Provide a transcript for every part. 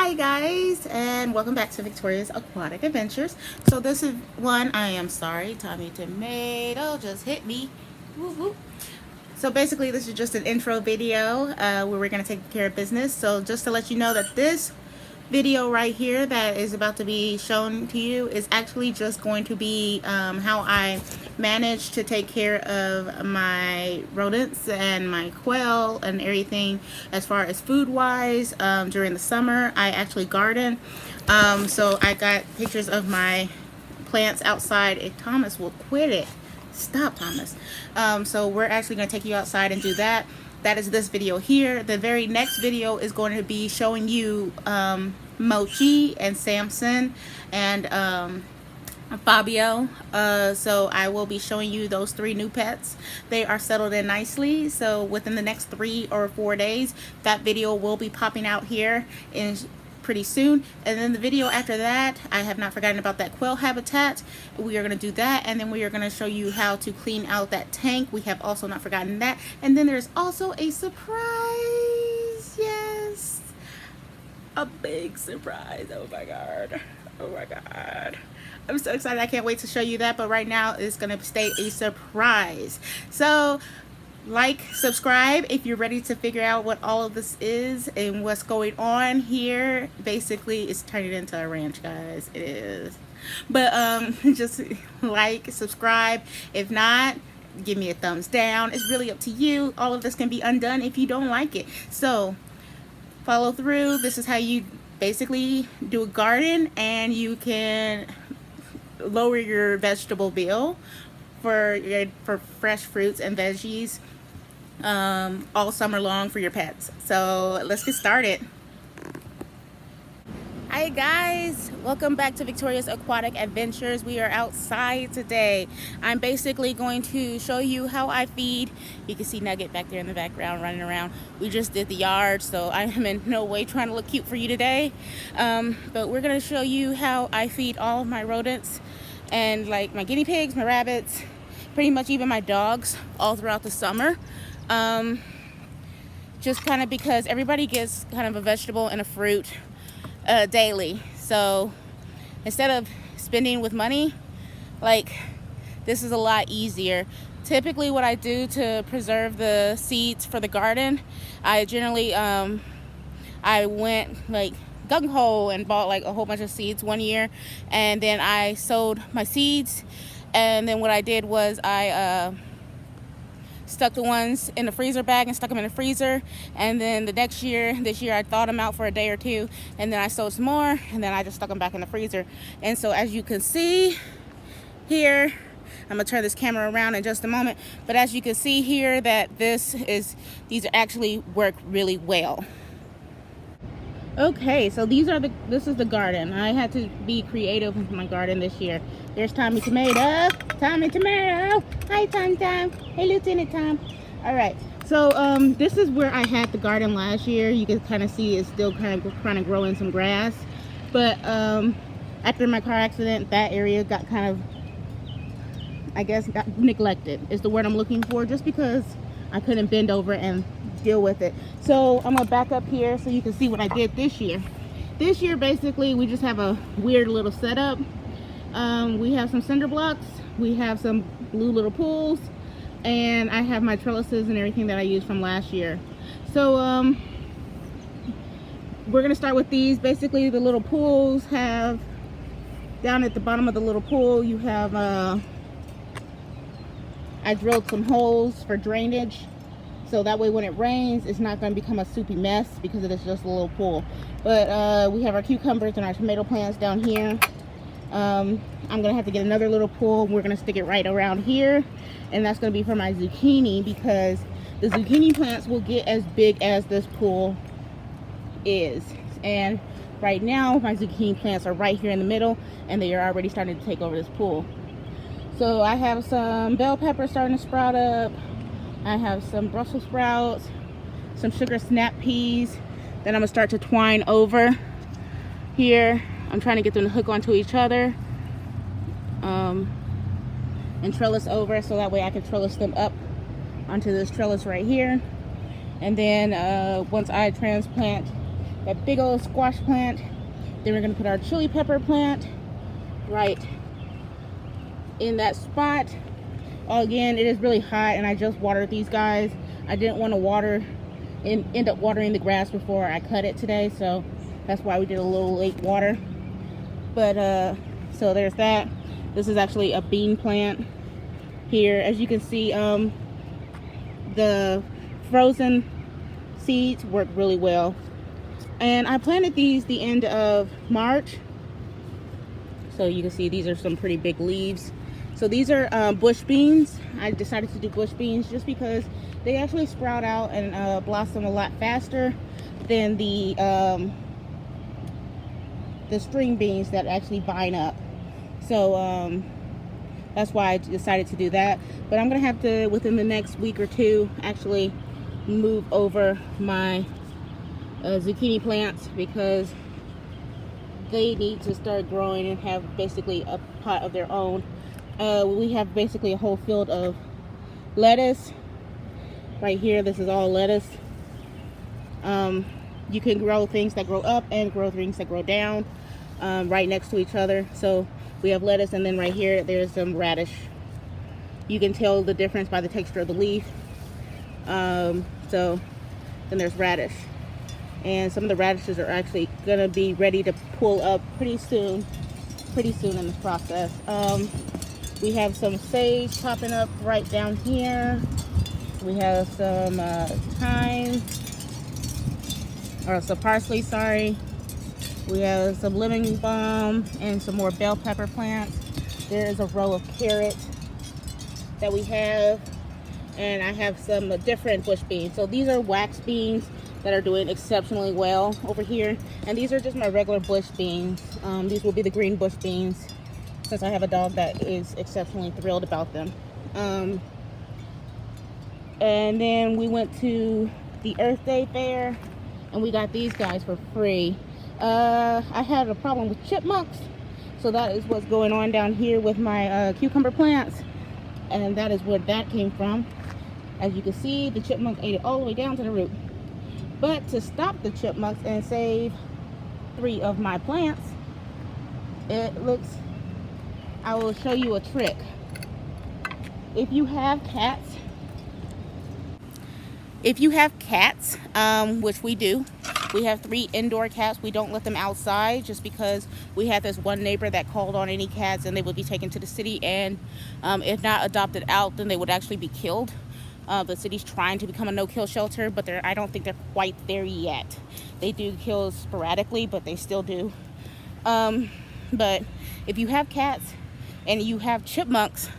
Hi guys, and welcome back to Victoria's Aquatic Adventures. So this is one, I am sorry, Tommy Tomato just hit me. Woo woo. So basically this is just an intro video where we're going to take care of business. So just to let you know that this video right here that is about to be shown to you is actually just going to be how I managed to take care of my rodents and my quail and everything as far as food wise during the summer. I actually garden, so I got pictures of my plants outside. If Thomas will quit it, stop Thomas. So we're actually going to take you outside and do that. That is this video here. The very next video is going to be showing you Mochi and Samson and Fabio. So I will be showing you those three new pets. They are settled in nicely, so within the next 3 or 4 days that video will be popping out here in pretty soon. And then the video after that, I have not forgotten about that quail habitat. We are going to do that, and then we are going to show you how to clean out that tank. We have also not forgotten that. And then there's also a surprise. Yes, a big surprise. Oh my god, oh my god, I'm so excited. I can't wait to show you that, but right now it's going to stay a surprise. So like, subscribe if you're ready to figure out what all of this is and what's going on here. Basically, it's turning into a ranch, guys. It is. But just like, subscribe. If not, give me a thumbs down. It's really up to you. All of this can be undone if you don't like it. So follow through. This is how you basically do a garden, and you can lower your vegetable bill for fresh fruits and veggies all summer long for your pets. So let's get started. Hi guys, welcome back to Victoria's Aquatic Adventures. We are outside today. I'm basically going to show you how I feed. You can see Nugget back there in the background running around. We just did the yard, so I am in no way trying to look cute for you today, but we're going to show you how I feed all of my rodents and like my guinea pigs, my rabbits, pretty much even my dogs all throughout the summer. Just kind of because everybody gets kind of a vegetable and a fruit daily. So instead of spending with money, like, this is a lot easier. Typically what I do to preserve the seeds for the garden, I generally I went like gung-ho and bought like a whole bunch of seeds one year, and then I sowed my seeds, and then what I did was I stuck the ones in the freezer bag and stuck them in the freezer, and then the next year, this year, I thawed them out for a day or two, and then I sowed some more, and then I just stuck them back in the freezer. And so as you can see here, I'm gonna turn this camera around in just a moment, but as you can see here that these actually work really well. Okay, so this is the garden. I had to be creative with my garden this year. There's Tommy Tomato. Tommy Tomato. Hi, Tom. Hey, Lieutenant Tom. All right. So this is where I had the garden last year. You can kind of see it's still kind of trying to grow in some grass. But after my car accident, that area got kind of, I guess, got neglected is the word I'm looking for, just because I couldn't bend over and deal with it. So I'm gonna back up here so you can see what I did this year. This year, basically, we just have a weird little setup. We have some cinder blocks, we have some blue little pools, and I have my trellises and everything that I used from last year. So we're gonna start with these. Basically, the little pools have, down at the bottom of the little pool, you have I drilled some holes for drainage, so that way when it rains, it's not going to become a soupy mess because it is just a little pool. But we have our cucumbers and our tomato plants down here. I'm going to have to get another little pool. We're going to stick it right around here, and that's going to be for my zucchini, because the zucchini plants will get as big as this pool is. And right now my zucchini plants are right here in the middle, and they are already starting to take over this pool. So I have some bell peppers starting to sprout up. I have some Brussels sprouts, some sugar snap peas that I'm gonna start to twine over here. I'm trying to get them to hook onto each other and trellis over, so that way I can trellis them up onto this trellis right here. And then once I transplant that big old squash plant. Then we're gonna put our chili pepper plant right in that spot. Again, it is really hot and I just watered these guys. I didn't want to water and end up watering the grass before I cut it today, so that's why we did a little late water. But so there's that. This is actually a bean plant here. As you can see, the frozen seeds work really well. And I planted these the end of March. So you can see these are some pretty big leaves. So these are bush beans. I decided to do bush beans just because they actually sprout out and blossom a lot faster than the string beans that actually vine up. So that's why I decided to do that. But I'm gonna have to, within the next week or two, actually move over my zucchini plants because they need to start growing and have basically a pot of their own. We have basically a whole field of lettuce right here. This is all lettuce. You can grow things that grow up and grow things that grow down right next to each other. So we have lettuce, and then right here there's some radish. You can tell the difference by the texture of the leaf. So then there's radish, and some of the radishes are actually gonna be ready to pull up pretty soon in this process. We have some sage popping up right down here. We have some thyme, or some parsley, sorry. We have some lemon balm and some more bell pepper plants. There is a row of carrots that we have, and I have some different bush beans. So these are wax beans that are doing exceptionally well over here, and these are just my regular bush beans. These will be the green bush beans, since I have a dog that is exceptionally thrilled about them. And then we went to the Earth Day fair and we got these guys for free. I had a problem with chipmunks, so that is what's going on down here with my cucumber plants, and that is where that came from. As you can see, the chipmunk ate it all the way down to the root. But to stop the chipmunks and save 3 of my plants, I will show you a trick. If you have cats, which we do, we have 3 indoor cats. We don't let them outside just because we had this one neighbor that called on any cats and they would be taken to the city, and if not adopted out, then they would actually be killed. The city's trying to become a no-kill shelter, but I don't think they're quite there yet. They do kill sporadically, but they still do. But if you have cats and you have chipmunks,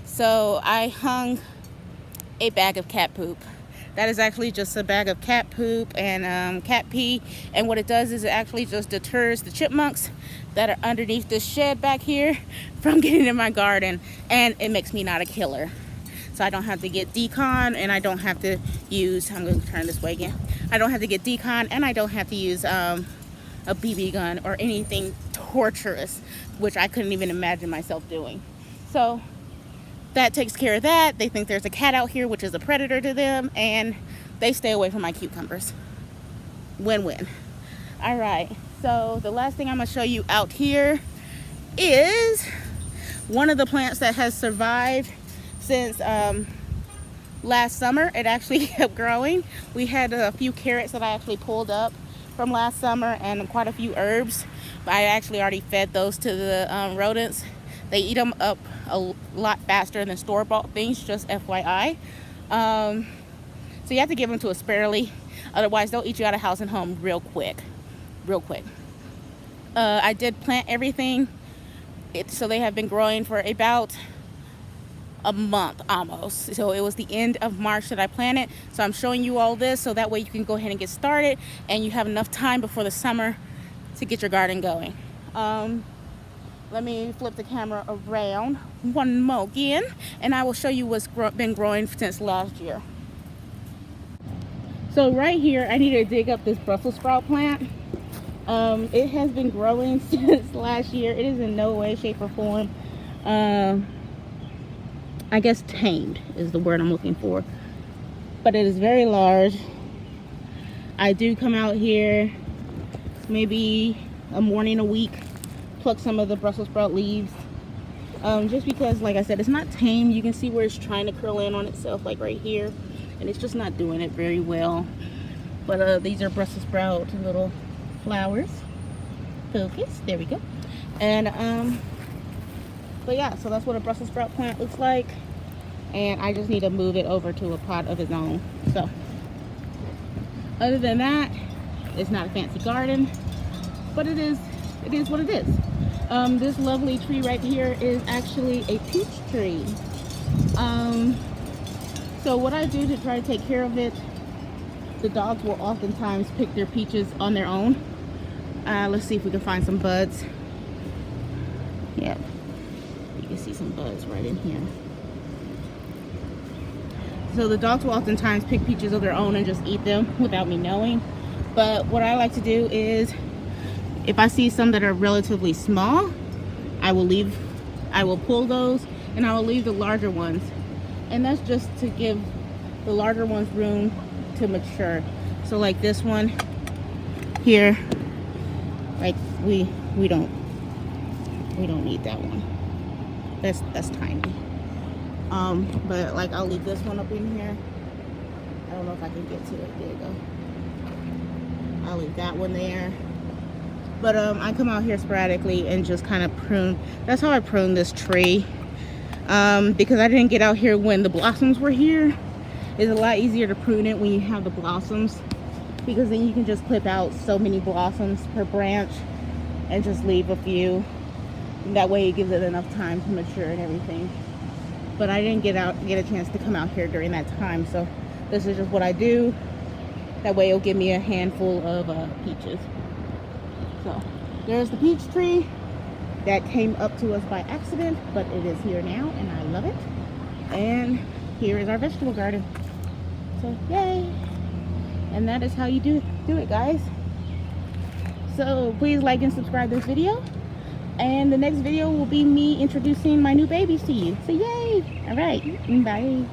so I hung a bag of cat poop. That is actually just a bag of cat poop and cat pee, and what it does is it actually just deters the chipmunks that are underneath this shed back here from getting in my garden, and it makes me not a killer. So I don't have to get decon, and I don't have to use, I'm going to turn this way again, I don't have to get decon, and I don't have to use a BB gun or anything torturous, which I couldn't even imagine myself doing. So that takes care of that. They think there's a cat out here, which is a predator to them, and they stay away from my cucumbers. Win-win. All right, so the last thing I'm gonna show you out here is one of the plants that has survived since last summer. It actually kept growing. We had a few carrots that I actually pulled up from last summer, and quite a few herbs. I actually already fed those to the rodents. They eat them up a lot faster than store-bought things, just FYI. So you have to give them to us sparingly, otherwise they'll eat you out of house and home real quick. I did plant everything, so they have been growing for about a month almost. So it was the end of March that I planted. So I'm showing you all this so that way you can go ahead and get started, and you have enough time before the summer to get your garden going. Let me flip the camera around one more again, and I will show you what's been growing since last year. So right here, I need to dig up this Brussels sprout plant. It has been growing since last year. It is in no way, shape, or form, I guess tamed is the word I'm looking for. But it is very large. I do come out here maybe a morning a week, pluck some of the Brussels sprout leaves. Just because, like I said, it's not tame. You can see where it's trying to curl in on itself, like right here, and it's just not doing it very well. But these are Brussels sprout little flowers. Focus, there we go. And but yeah, so that's what a Brussels sprout plant looks like, and I just need to move it over to a pot of its own. So other than that, it's not a fancy garden, but it is what it is. This lovely tree right here is actually a peach tree. So what I do to try to take care of it, the dogs will oftentimes pick their peaches on their own. Let's see if we can find some buds. Yep, you can see some buds right in here. So the dogs will oftentimes pick peaches of their own and just eat them without me knowing. But what I like to do is, if I see some that are relatively small, I will pull those, and I will leave the larger ones. And that's just to give the larger ones room to mature. So like this one here, like we don't need that one. That's tiny. But like I'll leave this one up in here. I don't know if I can get to it. There you go. I'll leave that one there. But I come out here sporadically and just kind of prune. That's how I prune this tree. Because I didn't get out here when the blossoms were here. It's a lot easier to prune it when you have the blossoms, because then you can just clip out so many blossoms per branch and just leave a few. And that way it gives it enough time to mature and everything. But I didn't get a chance to come out here during that time, so this is just what I do. That way it'll give me a handful of peaches. So there's the peach tree that came up to us by accident, but it is here now and I love it. And here is our vegetable garden. So yay! And that is how you do it, guys. So please like and subscribe this video. And the next video will be me introducing my new babies to you. So yay! Alright, bye.